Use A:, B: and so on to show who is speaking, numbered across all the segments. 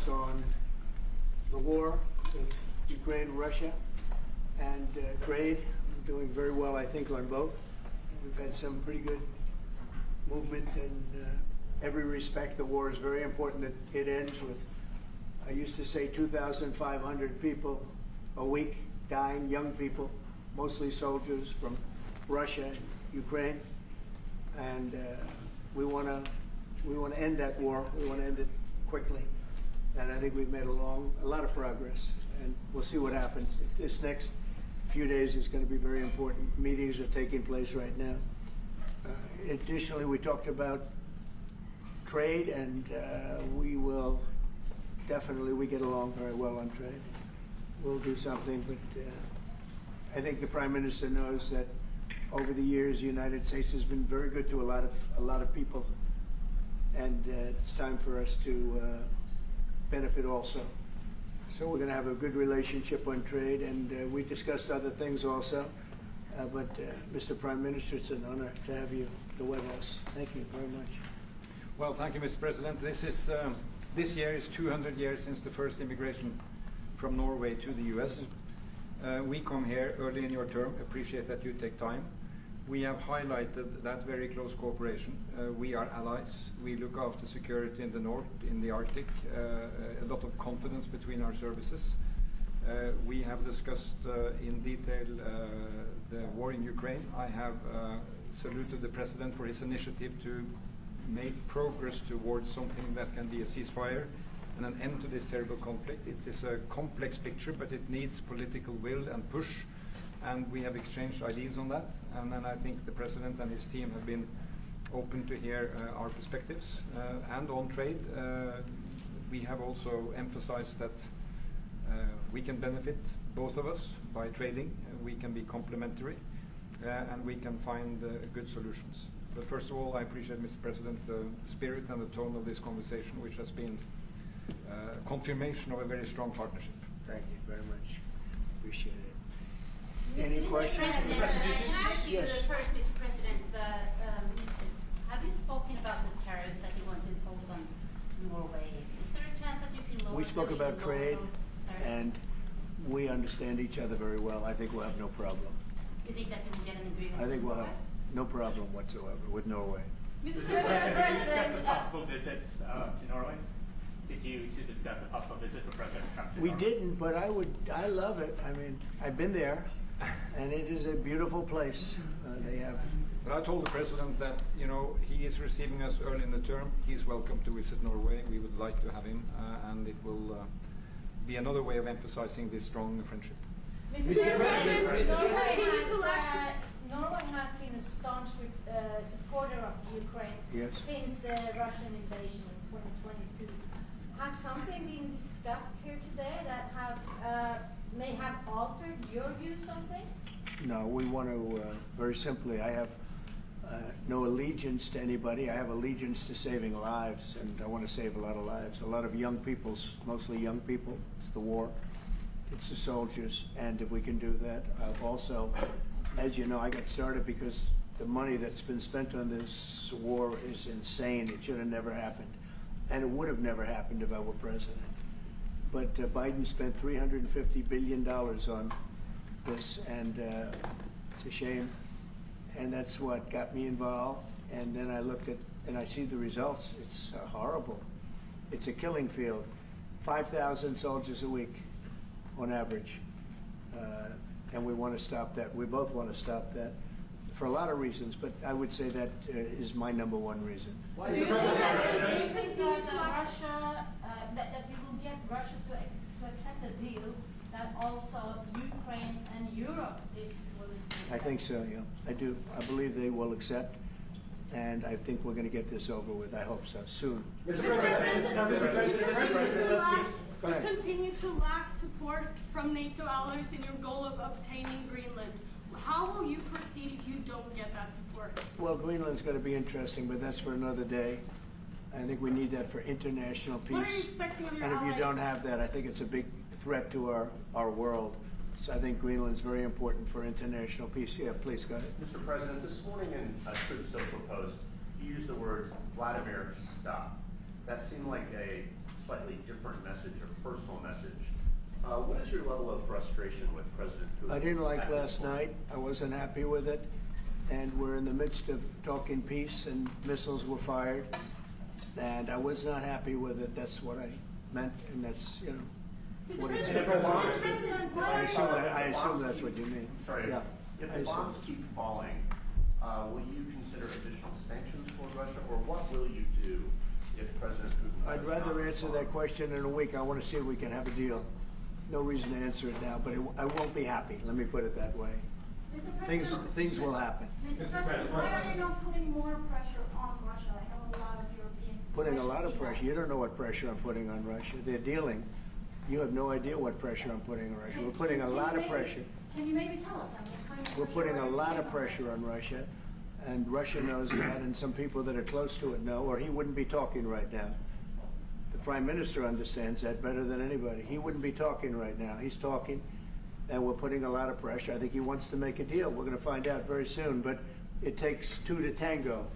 A: results on the war with Ukraine, Russia, and trade. We're doing very well, I think, on both. We've had some pretty good movement in every respect. The war is very important that it ends with, I used to say, 2,500 people a week dying, young people, mostly soldiers from Russia and Ukraine. And we want to end that war. We want to end it quickly. And I think we've made a lot of progress. And we'll see what happens. This next few days is going to be very important. Meetings are taking place right now. Additionally, we talked about trade, and we will definitely, we get along very well on trade. We'll do something, but I think the Prime Minister knows that over the years, the United States has been very good to a lot of people, and it's time for us to benefit also. So we're going to have a good relationship on trade, and we discussed other things also. But Mr. Prime Minister, it's an honor to have you at the White House. Thank you very much.
B: Well, thank you, Mr. President. This year is 200 years since the first immigration from Norway to the U.S. We come here early in your term. Appreciate that you take time. We have highlighted that very close cooperation. We are allies. We look after security in the north, in the Arctic. A lot of confidence between our services. We have discussed in detail the war in Ukraine. I have saluted the President for his initiative to make progress towards something that can be a ceasefire and an end to this terrible conflict. It is a complex picture, but it needs political will and push, and we have exchanged ideas on that. And then I think the President and his team have been open to hear our perspectives. And on trade, we have also emphasized that we can benefit, both of us, by trading. We can be complementary, and we can find good solutions. But first of all, I appreciate, Mr. President, the spirit and the tone of this conversation, which has been confirmation of a very strong partnership.
A: Thank you very much. Appreciate it. Any
C: Mr.
A: questions?
C: President, can I ask you
A: Yes.
C: first, Mr. President, have you spoken about the tariffs that you want to impose on Norway? Is there a chance that you can lower
A: We spoke
C: them,
A: about
C: lower
A: trade,
C: those tariffs?
A: and we understand each other very well. I think we'll have no problem.
C: You think that you will get an agreement?
A: I think
C: with
A: we'll have
C: Norway?
A: no problem whatsoever with Norway.
D: Mr.
E: Did you discuss a
D: President,
E: possible visit to Norway? Did you discuss a possible visit for President Trump to
A: We
E: Norway?
A: didn't, but I love it. I mean, I've been there, and it is a beautiful place. They have.
B: But I told the President that, you know, he is receiving us early in the term. He's welcome to visit Norway. We would like to have him, and it will be another way of emphasizing this strong friendship.
D: Mr. President,
F: Norway has been a staunch supporter of Ukraine
A: Yes.
F: since the Russian invasion in 2022. Has something been discussed here today that may have altered your views on things?
A: No, we want to, very simply, I have no allegiance to anybody. I have allegiance to saving lives, and I want to save a lot of lives. A lot of young people, mostly young people. It's the war. It's the soldiers, and if we can do that, also, as you know, I got started because the money that's been spent on this war is insane. It should have never happened, and it would have never happened if I were president. But Biden spent $350 billion on this, and it's a shame, and that's what got me involved. And then I looked at, and I see the results. It's horrible. It's a killing field. 5,000 soldiers a week on average, and we want to stop that. We both want to stop that for a lot of reasons, but I would say that is my number one reason.
F: Do you think that Russia, that we will get Russia to accept a deal that also Ukraine and Europe is willing to accept?
A: I think so, yeah. I do. I believe they will accept, and I think we're going to get this over with. I hope so, soon.
D: Mr. President,
A: Go ahead.
D: continue to lack support from NATO allies in your goal of obtaining Greenland. How will you proceed if you don't get that support?
A: Well, Greenland's going to be interesting, but that's for another day. I think we need that for international peace.
D: What are you expecting of your
A: And if you
D: allies?
A: don't have that, I think it's a big threat to our world. So I think Greenland's very important for international peace. Yeah, please, go ahead.
G: Mr. President, this morning in a Truth Social post, you used the words Vladimir stop. That seemed like a slightly different message, a personal message. What is your level of frustration with President Putin?
A: I didn't like last night. I wasn't happy with it. And we're in the midst of talking peace, and missiles were fired. And I was not happy with it. That's what I meant, and that's, you know. What it said. I assume that's what you mean.
G: Sorry.
A: Yeah.
G: If the bombs keep falling, will you consider additional sanctions toward Russia, or what will you do if President Putin?
A: I'd rather answer that question in a week. I want to see if we can have a deal. No reason to answer it now, but I won't be happy. Let me put it that way. Things will happen.
H: Mr. President, why are you not putting more pressure on Russia? I know a lot of Europeans.
A: Putting a lot of pressure. You don't know what pressure I'm putting on Russia. They're dealing. You have no idea what pressure I'm putting on Russia. We're putting a lot of pressure.
H: Can you maybe tell us that?
A: We're putting a lot of pressure on Russia, and Russia knows that, and some people that are close to it know, or he wouldn't be talking right now. The Prime Minister understands that better than anybody. He wouldn't be talking right now. He's talking, and we're putting a lot of pressure. I think he wants to make a deal. We're going to find out very soon, but it takes two to tango,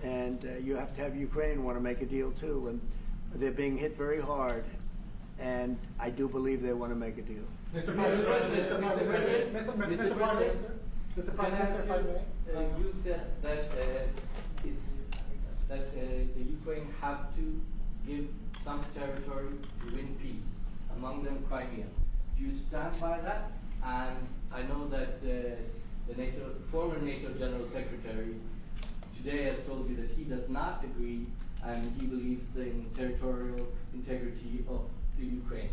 A: and you have to have Ukraine want to make a deal too, and they're being hit very hard, and I do believe they want to make a deal.
I: Mr. President, Mr. Prime Minister, if I may.
J: You said that the Ukraine have to give some territory to win peace, among them Crimea. Do you stand by that? And I know that the former NATO General Secretary today has told you that he does not agree, and he believes in territorial integrity of the Ukraine.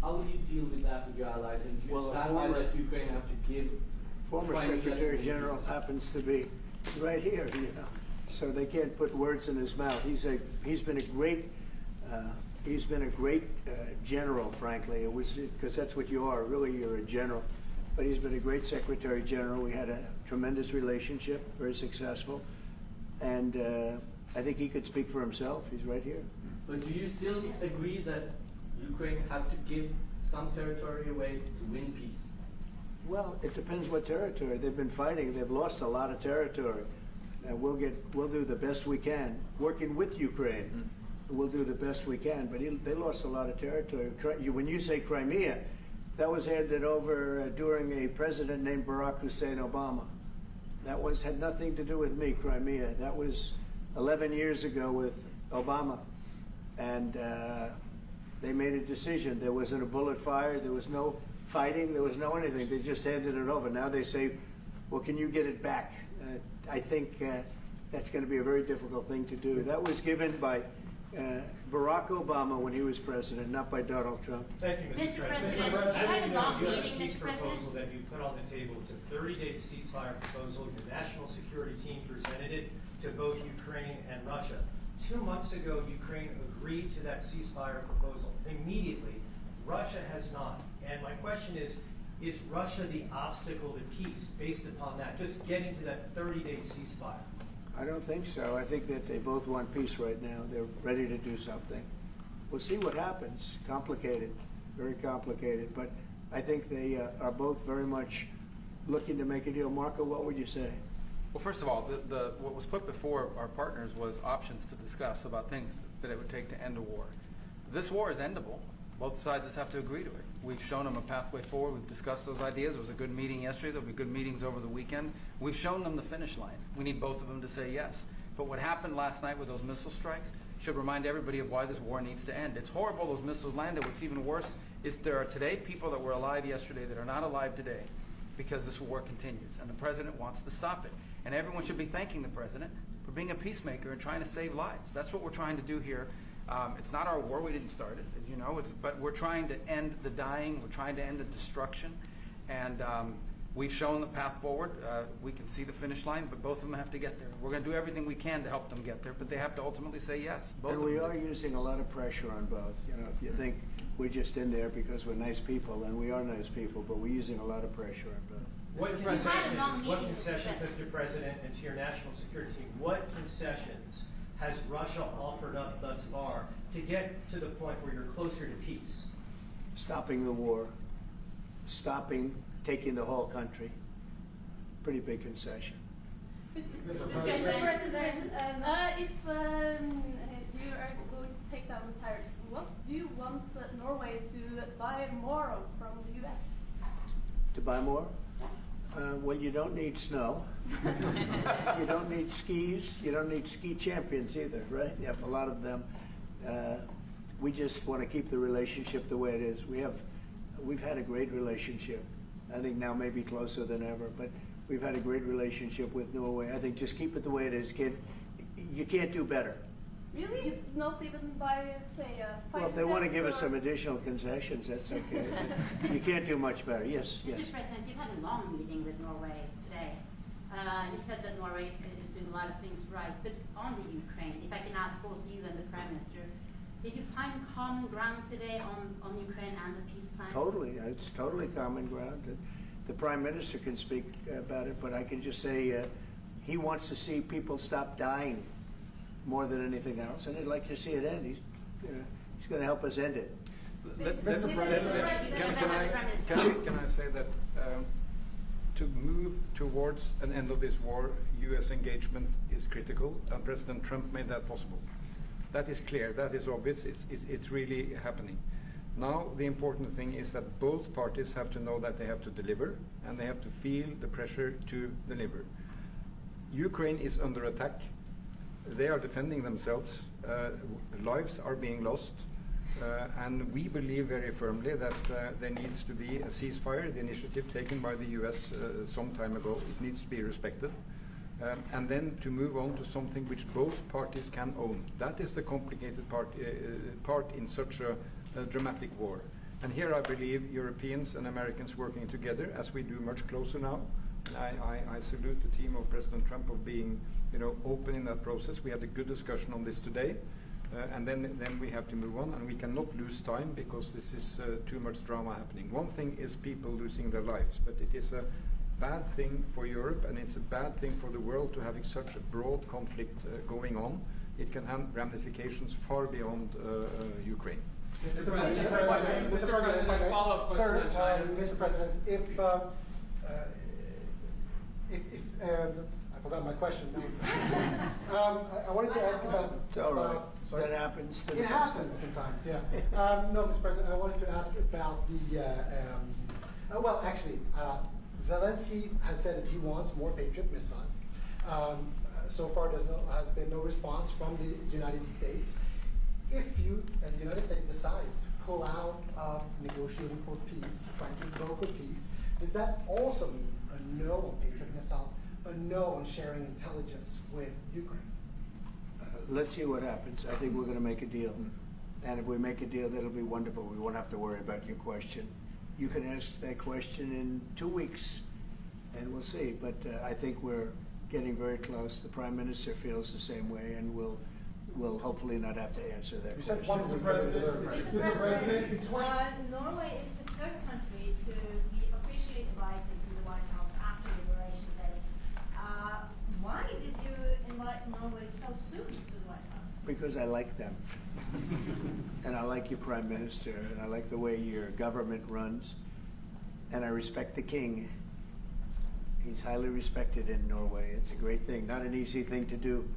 J: How will you deal with that with your allies? And do you stand by that Ukraine have to give?
A: Former Secretary General happens to be right here, you know, so they can't put words in his mouth. He's been a great general, frankly. It was because that's what you are. Really, you're a general. But he's been a great Secretary General. We had a tremendous relationship, very successful, and I think he could speak for himself. He's right here.
J: But do you still agree that Ukraine have to give some territory away to win peace?
A: Well, it depends what territory. They've been fighting. They've lost a lot of territory. And we'll do the best we can. Working with Ukraine, we'll do the best we can. But they lost a lot of territory. When you say Crimea, that was handed over during a president named Barack Hussein Obama. That had nothing to do with me, Crimea. That was 11 years ago with Obama. And they made a decision. There wasn't a bullet fired. There was no fighting. There was no anything. They just handed it over. Now they say, well, can you get it back? I think that's going to be a very difficult thing to do. That was given by Barack Obama when he was president, not by Donald Trump.
K: Thank you, Mr. President.
C: President, you had a long
K: You have
C: meeting,
K: a peace
C: Mr. President.
K: proposal that you put on the table. It's a 30-day ceasefire proposal. Your national security team presented it to both Ukraine and Russia. 2 months ago, Ukraine agreed to that ceasefire proposal immediately. Russia has not. And my question is Russia the obstacle to peace based upon that, just getting to that 30-day ceasefire?
A: I don't think so. I think that they both want peace right now. They're ready to do something. We'll see what happens. Complicated, very complicated. But I think they are both very much looking to make a deal. Marco, what would you say?
L: Well, first of all, what was put before our partners was options to discuss about things that it would take to end a war. This war is endable. Both sides just have to agree to it. We've shown them a pathway forward. We've discussed those ideas. It was a good meeting yesterday. There'll be good meetings over the weekend. We've shown them the finish line. We need both of them to say yes. But what happened last night with those missile strikes should remind everybody of why this war needs to end. It's horrible those missiles landed. What's even worse is there are today people that were alive yesterday that are not alive today because this war continues, and the president wants to stop it. And everyone should be thanking the president for being a peacemaker and trying to save lives. That's what we're trying to do here. It's not our war. We didn't start it, as you know. But we're trying to end the dying. We're trying to end the destruction. And we've shown the path forward. We can see the finish line, but both of them have to get there. We're going to do everything we can to help them get there, but they have to ultimately say yes.
A: And we are using a lot of pressure on both. You know, if you think we're just in there because we're nice people, and we are nice people, but we're using a lot of pressure on both.
K: What concessions, Mr. President, and to your national security team, what concessions has Russia offered up thus far to get to the point where you're closer to peace?
A: Stopping the war, stopping taking the whole country. Pretty big concession.
D: Mr. President, if you are going to take down the tariffs, what do you want Norway to buy more of from the U.S.?
A: To buy more? Well, you don't need snow. You don't need skis. You don't need ski champions either, right? You have a lot of them. We just want to keep the relationship the way it is. We've had a great relationship. I think now maybe closer than ever, but we've had a great relationship with Norway. I think just keep it the way it is, kid. You can't do better.
D: Really? Not even by, say,
A: Well, if they want to give us some additional concessions, that's okay. You can't do much better. Yes, yes.
C: Mr. President, you've had a long meeting with Norway today. You said that Norway is doing a lot of things right, but on the Ukraine, if I can ask both you and the Prime Minister, did you find common ground today on Ukraine and the peace plan?
A: Totally. It's totally common ground. The Prime Minister can speak about it, but I can just say he wants to see people stop dying more than anything else, and he'd like to see it end. He's going to help us end it.
B: Mr. President, can I say that to move towards an end of this war, U.S. engagement is critical, and President Trump made that possible. That is clear, that is obvious, it's really happening. Now the important thing is that both parties have to know that they have to deliver, and they have to feel the pressure to deliver. Ukraine is under attack. They are defending themselves. Lives are being lost. And we believe very firmly that there needs to be a ceasefire, the initiative taken by the US some time ago. It needs to be respected. And then to move on to something which both parties can own. That is the complicated part in such a dramatic war. And here I believe Europeans and Americans working together, as we do much closer now. I salute the team of President Trump of being, open in that process. We had a good discussion on this today, and then we have to move on, and we cannot lose time because this is too much drama happening. One thing is people losing their lives, but it is a bad thing for Europe, and it's a bad thing for the world to having such a broad conflict going on. It can have ramifications far beyond Ukraine.
I: Mr. President, my follow-up question on China. Mr. President, if I forgot my question now. I wanted to ask about.
A: It's all right. That happens to the
I: It happens sometimes, yeah. No, Mr. President, I wanted to ask about the. Well, actually, Zelensky has said that he wants more Patriot missiles. So far, has been no response from the United States. If you and the United States decides to pull out of negotiating for peace, trying to broker peace, does that also mean a no on Patriot missiles, a no on sharing intelligence with Ukraine?
A: Let's see what happens. I think we're going to make a deal. And if we make a deal, that'll be wonderful. We won't have to worry about your question. You can ask that question in 2 weeks, and we'll see. But I think we're getting very close. The Prime Minister feels the same way, and we'll hopefully not have to answer that question.
I: Mr. President,
F: Norway is the third country to be officially invited to the White House after Liberation Day. Why did you invite Norway so soon to the White House?
A: Because I like them. And I like your Prime Minister, and I like the way your government runs, and I respect the King. He's highly respected in Norway. It's a great thing, not an easy thing to do.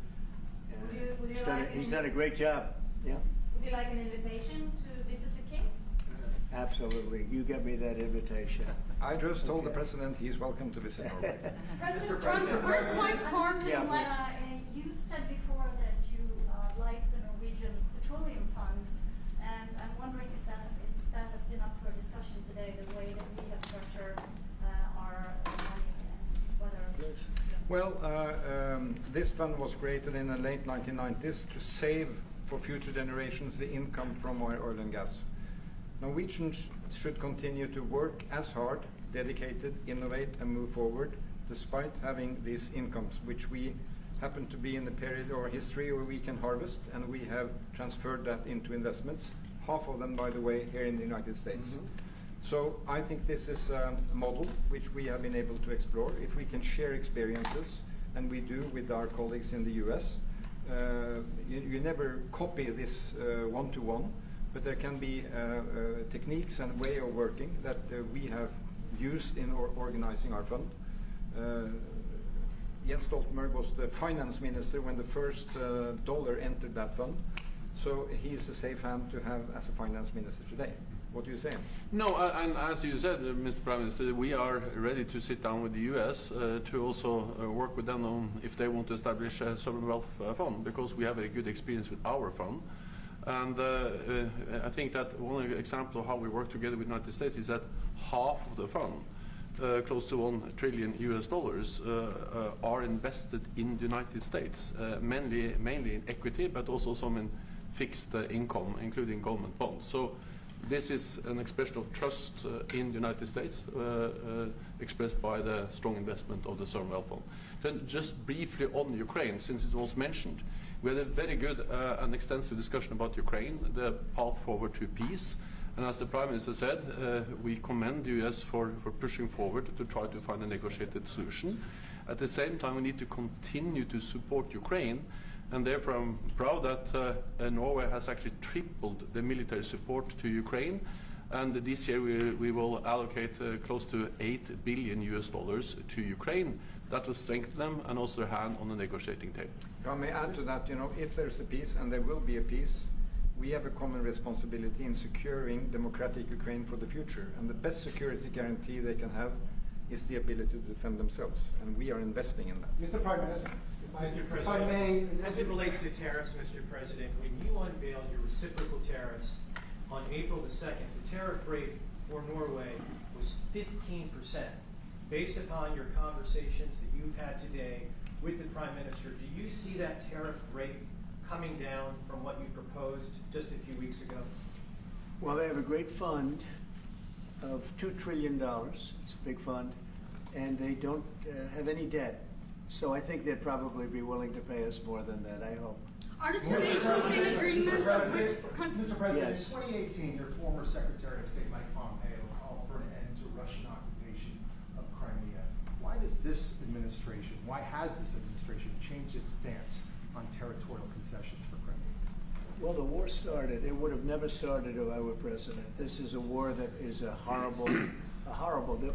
A: He's done a great job. Yeah.
F: Would you like an invitation to visit the King?
A: Absolutely. You get me that invitation.
B: I just told the President he's welcome to visit Norway.
D: President Trump, first like farming
H: you said before that you like the Norwegian Petroleum Fund, and I'm wondering if that has been up for discussion today, the way that we have structured our money and whether.
B: Well, this fund was created in the late 1990s to save for future generations the income from oil and gas. Norwegians should continue to work as hard, dedicated, innovate, and move forward, despite having these incomes, which we happen to be in the period of our history where we can harvest, and we have transferred that into investments, half of them, by the way, here in the United States. So I think this is a model which we have been able to explore. If we can share experiences, and we do with our colleagues in the US, you never copy this one-to-one, but there can be techniques and way of working that we have used in organizing our fund. Jens Stoltenberg was the finance minister when the first dollar entered that fund. So he's a safe hand to have as a finance minister today. What do you say?
M: No, and as you said, Mr. Prime Minister, we are ready to sit down with the U.S. To also work with them on if they want to establish a sovereign wealth fund, because we have a good experience with our fund. And I think that one example of how we work together with the United States is that half of the fund, close to $1 trillion are invested in the United States, mainly in equity, but also some in fixed income, including government bonds. So this is an expression of trust in the United States, expressed by the strong investment of the sovereign wealth fund. Then just briefly on Ukraine, since it was mentioned, we had a very good and extensive discussion about Ukraine, the path forward to peace. And as the Prime Minister said, we commend the US for pushing forward to try to find a negotiated solution. At the same time, we need to continue to support Ukraine. And therefore, I'm proud that Norway has actually tripled the military support to Ukraine. And this year, we will allocate close to $8 billion to Ukraine. That will strengthen them and also their hand on the negotiating table.
B: I may add to that, if there's a peace, and there will be a peace, we have a common responsibility in securing democratic Ukraine for the future. And the best security guarantee they can have is the ability to defend themselves. And we are investing in that.
I: Mr. Prime Minister,
K: Mr. President, as it relates to tariffs, Mr. President, when you unveiled your reciprocal tariffs on April the 2nd, the tariff rate for Norway was 15%. Based upon your conversations that you've had today with the Prime Minister, do you see that tariff rate coming down from what you proposed just a few weeks ago?
A: Well, they have a great fund of $2 trillion. It's a big fund, and they don't have any debt. So I think they'd probably be willing to pay us more than that, I hope.
D: Are the two nations in agreement?
I: Mr. President,
A: Yes.
N: In 2018, your former Secretary of State Mike Pompeo called for an end to Russian occupation of Crimea. Why has this administration changed its stance on territorial concessions for Crimea?
A: Well, the war started. It would have never started if I were president. This is a war that is horrible.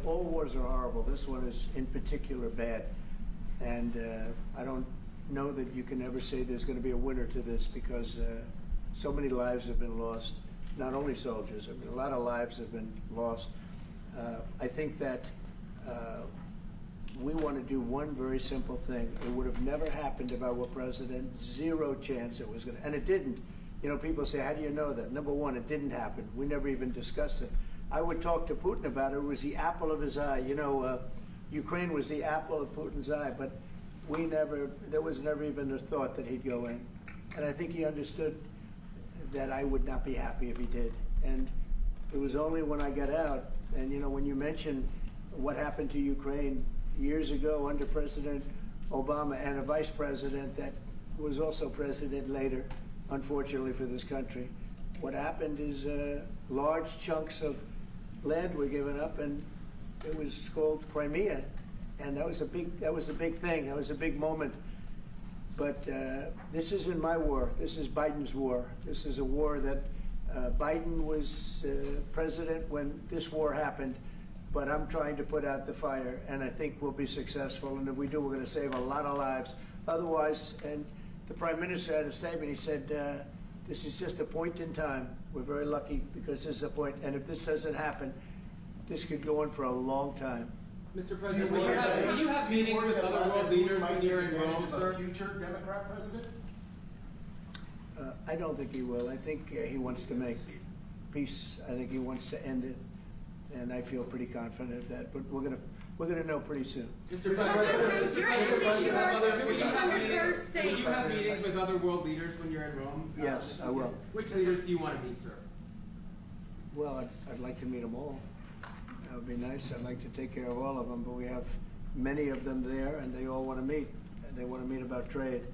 A: All wars are horrible. This one is in particular bad. And I don't know that you can ever say there's going to be a winner to this, because so many lives have been lost. Not only soldiers, I mean, a lot of lives have been lost. I think that we want to do one very simple thing. It would have never happened if I were president. Zero chance it was going to, and it didn't. People say, how do you know that? Number one, it didn't happen. We never even discussed it. I would talk to Putin about it. It was the apple of his eye. Ukraine was the apple of Putin's eye, but there was never even a thought that he'd go in. And I think he understood that I would not be happy if he did. And it was only when I got out, and when you mention what happened to Ukraine years ago under President Obama and a vice president that was also president later, unfortunately for this country, what happened is large chunks of land were given up, and it was called Crimea, and that was a big thing. That was a big moment. But this isn't my war. This is Biden's war. This is a war that Biden was president when this war happened. But I'm trying to put out the fire, and I think we'll be successful. And if we do, we're going to save a lot of lives. Otherwise, and the Prime Minister had a statement. He said, "This is just a point in time. We're very lucky because this is a point. And if this doesn't happen, this could go on for a long time."
O: Mr. President, will you have meetings with other world leaders when you're in Rome, sir?
N: Future Democrat president?
A: I don't think he will. I think he wants to make peace. I think he wants to end it, and I feel pretty confident of that. But we're gonna know pretty soon.
O: Mr. President, will you have meetings with other world leaders when you're in Rome?
A: Yes, I will.
O: Which leaders do you want to meet, sir?
A: Well, I'd like to meet them all. That would be nice. I'd like to take care of all of them, but we have many of them there, and they all want to meet. They want to meet about trade.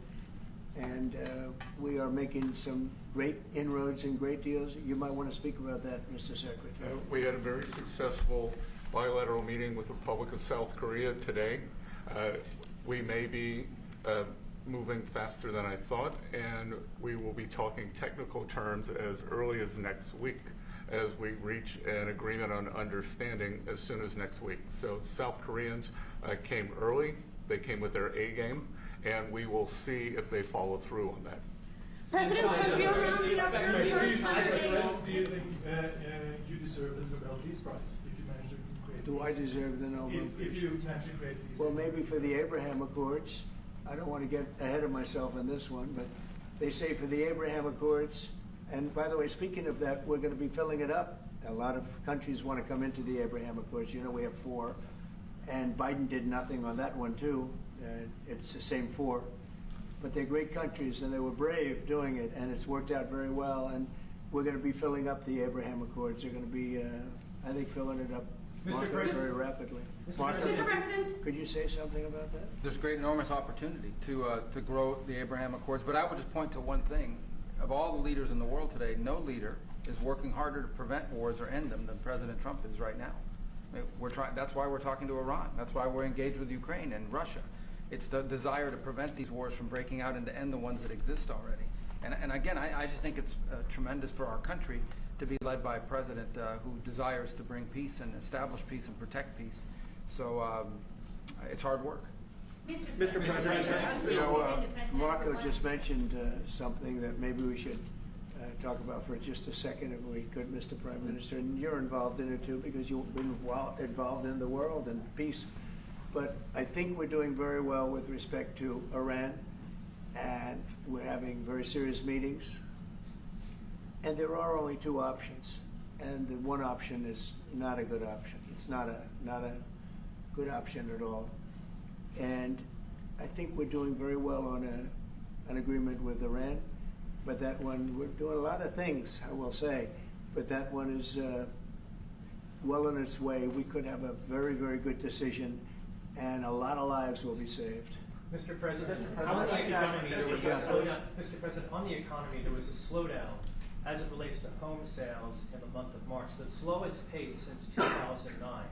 A: And we are making some great inroads and great deals. You might want to speak about that, Mr. Secretary.
P: We had a very successful bilateral meeting with the Republic of South Korea today. We may be moving faster than I thought, and we will be talking technical terms as early as next week, as we reach an agreement on understanding as soon as next week. So South Koreans came early, they came with their A game, and we will see if they follow through on that.
D: President Trump, you're rounding up your first 100 days.
Q: Do you think you deserve the Nobel Peace Prize if you manage to create
A: Do I deserve the Nobel
Q: if
A: Peace?
Q: you manage to create peace?
A: Well, maybe for the Abraham Accords. I don't want to get ahead of myself in this one, but they say for the Abraham Accords, and by the way, speaking of that, we're going to be filling it up. A lot of countries want to come into the Abraham Accords. You know, we have 4, and Biden did nothing on that one too. It's the same 4, but they're great countries, and they were brave doing it, and it's worked out very well. And we're going to be filling up the Abraham Accords. They're going to be, I think, filling it up very rapidly.
D: Mr. President,
A: could you say something about that?
L: There's great, enormous opportunity to grow the Abraham Accords, but I would just point to one thing. Of all the leaders in the world today, no leader is working harder to prevent wars or end them than President Trump is right now. That's why we're talking to Iran. That's why we're engaged with Ukraine and Russia. It's the desire to prevent these wars from breaking out and to end the ones that exist already. And again, I just think it's tremendous for our country to be led by a president who desires to bring peace and establish peace and protect peace. So it's hard work.
C: Mr. President,
A: you know, Marco just mentioned something that maybe we should talk about for just a second, if we could, Mr. Prime Minister. And you're involved in it too, because you've been involved in the world and peace. But I think we're doing very well with respect to Iran, and we're having very serious meetings. And there are only 2 options, and the one option is not a good option. It's not a good option at all. And I think we're doing very well on an agreement with Iran, but that one, we're doing a lot of things, I will say, but that one is well on its way. We could have a very, very good decision, and a lot of lives will be saved.
K: Mr. President, on the economy, there was a slowdown. Mr. President, on the economy, there was a slowdown as it relates to home sales in the month of March, the slowest pace since 2009.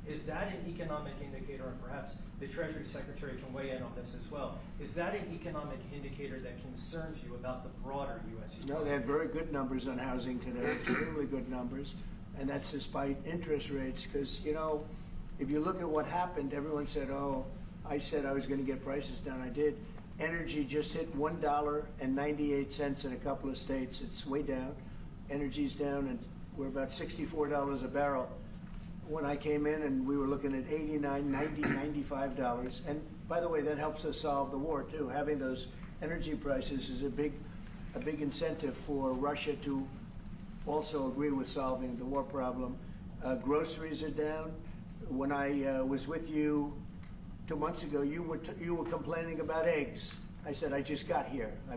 K: Is that an economic indicator, and perhaps the Treasury Secretary can weigh in on this as well, is that an economic indicator that concerns you about the broader U.S. economy?
A: No, they had very good numbers on housing today, extremely good numbers, and that's despite interest rates, because, you know, if you look at what happened, everyone said, oh, I said I was going to get prices down. I did. Energy just hit $1.98 in a couple of states. It's way down. Energy's down, and we're about $64 a barrel. When I came in, and we were looking at $89, $90, $95. And by the way, that helps us solve the war too. Having those energy prices is a big incentive for Russia to also agree with solving the war problem. Groceries are down. When I was with you 2 months ago, you were complaining about eggs. I said, I just got here. I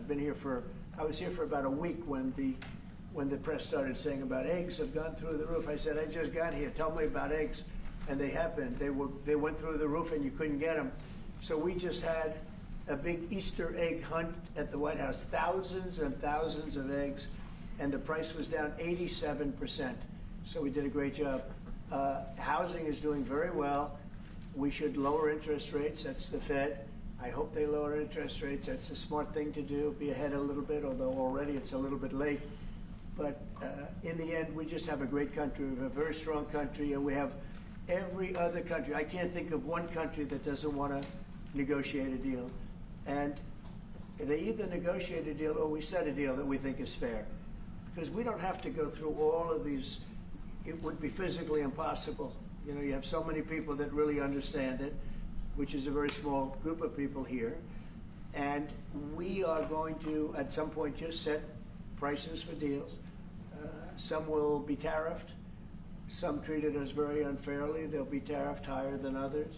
A: was here for about a week when the press started saying about eggs have gone through the roof. I said, I just got here. Tell me about eggs. And they have been. They went through the roof, and you couldn't get them. So we just had a big Easter egg hunt at the White House. Thousands and thousands of eggs, and the price was down 87%. So we did a great job. Housing is doing very well. We should lower interest rates. That's the Fed. I hope they lower interest rates. That's a smart thing to do. Be ahead a little bit, although already it's a little bit late. But in the end, we just have a great country. We have a very strong country, and we have every other country. I can't think of one country that doesn't want to negotiate a deal. And they either negotiate a deal or we set a deal that we think is fair. Because we don't have to go through all of these. It would be physically impossible. You know, you have so many people that really understand it, which is a very small group of people here. And we are going to, at some point, just set prices for deals. Some will be tariffed. Some treated us very unfairly. They'll be tariffed higher than others.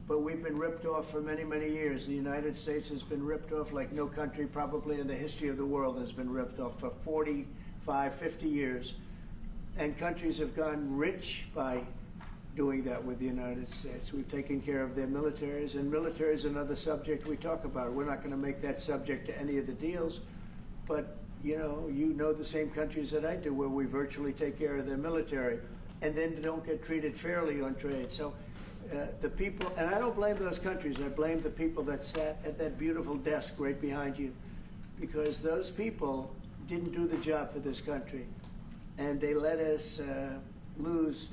A: But we've been ripped off for many, many years. The United States has been ripped off like no country probably in the history of the world has been ripped off for 45, 50 years. And countries have gone rich by doing that with the United States. We've taken care of their militaries, and military is another subject we talk about. We're not going to make that subject to any of the deals, but you know the same countries that I do, where we virtually take care of their military, and then don't get treated fairly on trade. So the people, and I don't blame those countries, I blame the people that sat at that beautiful desk right behind you, because those people didn't do the job for this country, and they let us lose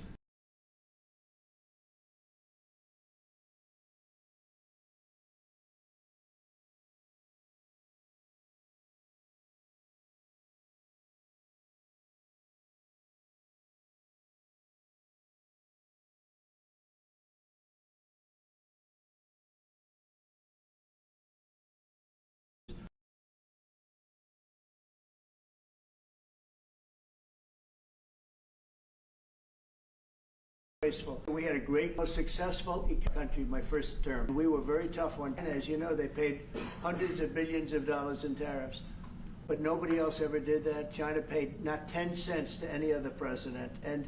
A: We had a great, most successful country my first term. We were very tough on China. As you know, they paid hundreds of billions of dollars in tariffs. But nobody else ever did that. China paid not 10 cents to any other president. And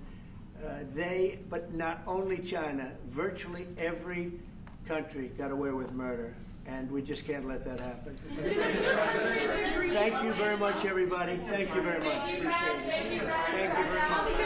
A: but not only China, virtually every country got away with murder. And we just can't let that happen. Thank you very much, everybody. Thank you very much. Appreciate it. Thank you very much.